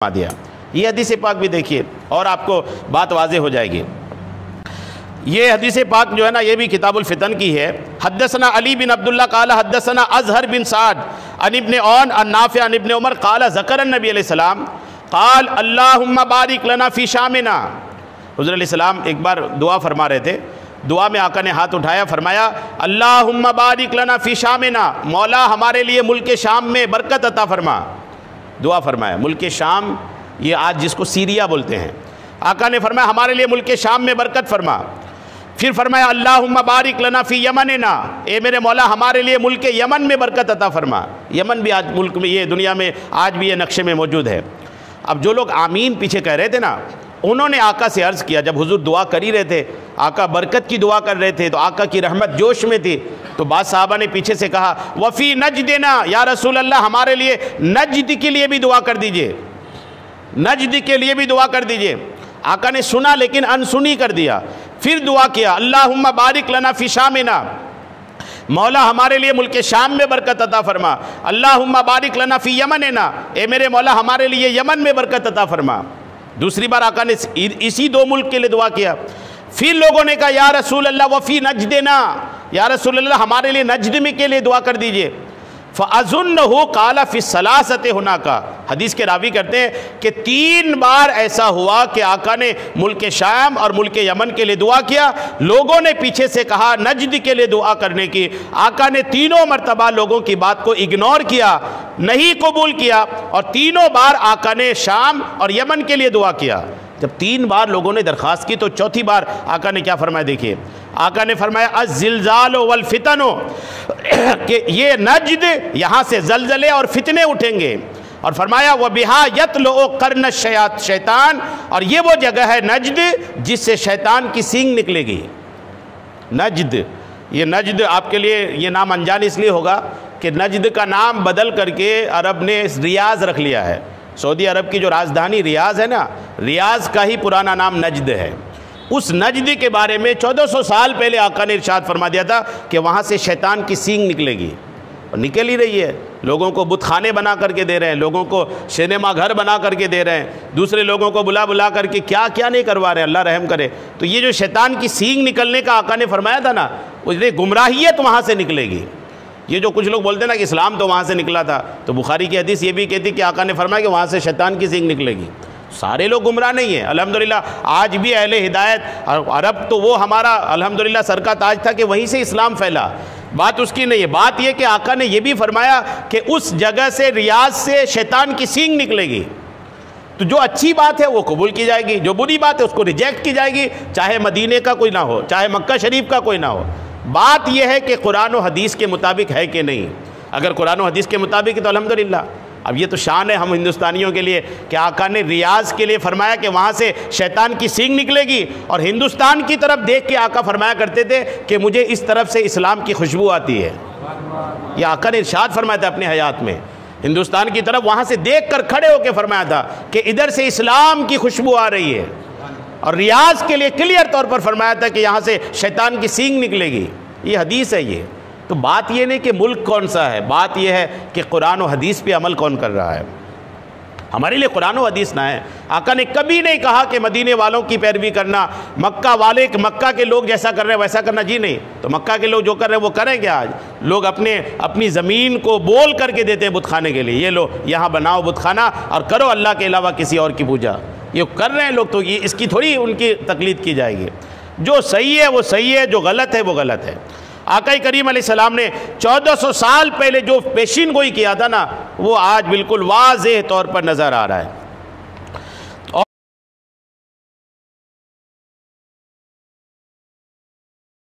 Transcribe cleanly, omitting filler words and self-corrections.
دیا۔ یہ حدیث پاک بھی دیکھیے اور آپ کو بات واضح ہو جائے گی۔ یہ حدیث پاک جو ہے نا، یہ بھی کتاب الفتن کی ہے۔ حدثنا علی بن عبداللہ قال حدثنا ازہر بن سعد عن ابن عون عن نافع عن ابن عمر قال ذکر النبی علیہ السلام قال اللہم بارک لنا فی شامنا۔ حضور علیہ السلام ایک بار دعا فرما رہے تھے، دعا میں آقا نے ہاتھ اٹھایا، فرمایا اللہم بارک لنا فی شامنا، مولا ہمارے لیے ملک شام میں برکت عطا فرما۔ دعا فرمایا ملک شام، یہ آج جس کو سیریا بولتے ہیں، آقا نے فرمایا ہمارے لیے ملک شام میں برکت فرما۔ پھر فرمایا اللہم بارک لنا فی یمننا، اے میرے مولا ہمارے لیے ملک یمن میں برکت عطا فرما۔ یمن بھی آج ملک میں، یہ دنیا میں آج بھی یہ نقشے میں موجود ہے۔ اب جو لوگ آمین پیچھے کہہ رہے تھے نا، انہوں نے آقا سے عرض کیا، جب حضور دعا کر ہی رہے تھے، آقا برکت کی دعا کر رہے تھے، تو آقا کی رحمت جوش میں تھی، تو بعض صحابہ نے پیچھے سے کہا وفی نجدنا، یا رسول اللہ ہمارے لیے نجد کے لیے بھی دعا کر دیجئے، نجد کے لیے بھی دعا کر دیجئے۔ آقا نے سنا لیکن انسنی کر دیا۔ پھر دعا کیا اللہم بارک لنا فی شامنا، مولا ہمارے لیے ملک شام میں برکت عطا فرما۔ اللہم بارک لنا فی یمننا، اے میرے مولا ہمارے لیے یمن میں برکت عطا فرما۔ دوسری بار آقا نے اسی دو ملک کے لیے دعا کیا۔ پھر لوگوں نے کہا یا رسول اللہ وفی نجدنا، یا رسول اللہ ہمارے لیے نجد میں کے لیے دعا کر دیجئے۔ فَأَظُنَّهُ قَالَ فِي الثَّلَاثَةِ هُنَاكَ، حدیث کے راوی کرتے ہیں کہ 3 بار ایسا ہوا کہ آقا نے ملک شام اور ملک یمن کے لیے دعا کیا، لوگوں نے پیچھے سے کہا نجد کے لیے دعا کرنے کی، آقا نے 3 مرتبہ لوگوں کی بات کو اگنور کیا، نہیں قبول کیا، اور 3 بار آقا نے شام اور یمن کے لیے دعا کیا۔ جب 3 بار لوگوں نے درخواست کی تو چوتھی بار آقا نے کیا فرمایا دیکھیے، آقا نے فرمایا الزلزال والفتن، کہ یہ نجد یہاں سے زلزلے اور فتنے اٹھیں گے، اور فرمایا وَبِهَا يَطْلُعُ قَرْنَ الشَّيْطَانِ، اور یہ وہ جگہ ہے نجد جس سے شیطان کی سینگ نکلے گی۔ نجد، یہ نجد آپ کے لیے یہ نام انجان اس لیے ہوگا کہ نجد کا نام بدل کر کے عرب نے ریاض رکھ لیا ہے۔ سعودی عرب کی جو راجدھانی ریاض ہے نا، ریاض کا ہی پرانا نام نجد ہے۔ اس نجد کے بارے میں 1400 سال پہلے آقا نے ارشاد فرما دیا تھا کہ وہاں سے شیطان کی سینگ نکلے گی، اور نکل ہی رہی ہے۔ لوگوں کو بت خانے بنا کر کے دے رہے ہیں، لوگوں کو سینما گھر بنا کر کے دے رہے ہیں، دوسرے لوگوں کو بلا بلا کر کے کیا کیا نہیں کروا رہے ہیں، اللہ رحم کرے۔ تو یہ جو شیطان کی سینگ نکلنے کا آقا نے فرمایا تھا نا، وہ گمراہیت وہاں سے نکلے گی۔ یہ جو کچھ لوگ بولتے ہیں نا کہ اسلام تو وہاں سے نکلا تھا، تو بخاری کی حدیث یہ بھی کہتی کہ آقا نے فرمایا کہ وہاں سے شیطان کی سینگ نکلے گی۔ سارے لوگ گمراہ نہیں ہیں، الحمدللہ آج بھی اہل ہدایت، عرب تو وہ ہمارا الحمدللہ سر کا تاج تھا کہ وہیں سے اسلام پھیلا، بات اس کی نہیں ہے۔ بات یہ کہ آقا نے یہ بھی فرمایا کہ اس جگہ سے ریاض سے شیطان کی سینگ نکلے گی، تو جو اچھی بات ہے وہ قبول کی جائے گی، جو بری بات ہے اس کو ریجیکٹ کی جائے گی، چاہے مدینے کا کوئی نہ ہو، چاہے مکہ شریف کا کوئی نہ ہو۔ بات یہ ہے کہ قرآن و حدیث کے مطابق ہے کہ نہیں۔ اگر قرآن و حدیث کے مطابق ہے تو الحمدللہ۔ اب یہ تو شان ہے ہم ہندوستانیوں کے لیے کہ آقا نے ریاض کے لیے فرمایا کہ وہاں سے شیطان کی سینگ نکلے گی، اور ہندوستان کی طرف دیکھ کے آقا فرمایا کرتے تھے کہ مجھے اس طرف سے اسلام کی خوشبو آتی ہے۔ یہ آقا نے ارشاد فرمایا تھا اپنے حیات میں، ہندوستان کی طرف وہاں سے دیکھ کر کھڑے ہو کے فرمایا تھا کہ ادھر سے اسلام کی خوشبو آ رہی ہے، اور ریاض کے لیے کلیئر طور پر فرمایا تھا کہ یہاں سے شیطان کی سینگ نکلے گی۔ یہ حدیث ہے۔ یہ تو بات یہ نہیں کہ ملک کون سا ہے، بات یہ ہے کہ قرآن و حدیث پہ عمل کون کر رہا ہے۔ ہمارے لیے قرآن و حدیث نہ ہے۔ آقا نے کبھی نہیں کہا کہ مدینے والوں کی پیروی کرنا، مکہ کے لوگ جیسا کر رہے ہیں ویسا کرنا، جی نہیں۔ تو مکہ کے لوگ جو کر رہے ہیں وہ کریں کیا؟ آج لوگ اپنی زمین کو بول کر کے دیتے ہیں بت خانے کے لیے، یہ لو یہاں بناؤ بت خانہ اور کرو اللہ کے علاوہ کسی اور کی پوجا، یہ کر رہے ہیں لوگ، تو یہ اس کی تھوڑی ان کی تقلید کی جائے گی۔ جو صحیح ہے وہ صحیح ہے، جو غلط ہے وہ غلط ہے۔ آقا کریم علیہ السلام نے 1400 سال پہلے جو پیشین گوئی کیا تھا نا، وہ آج بالکل واضح طور پر نظر آ رہا ہے۔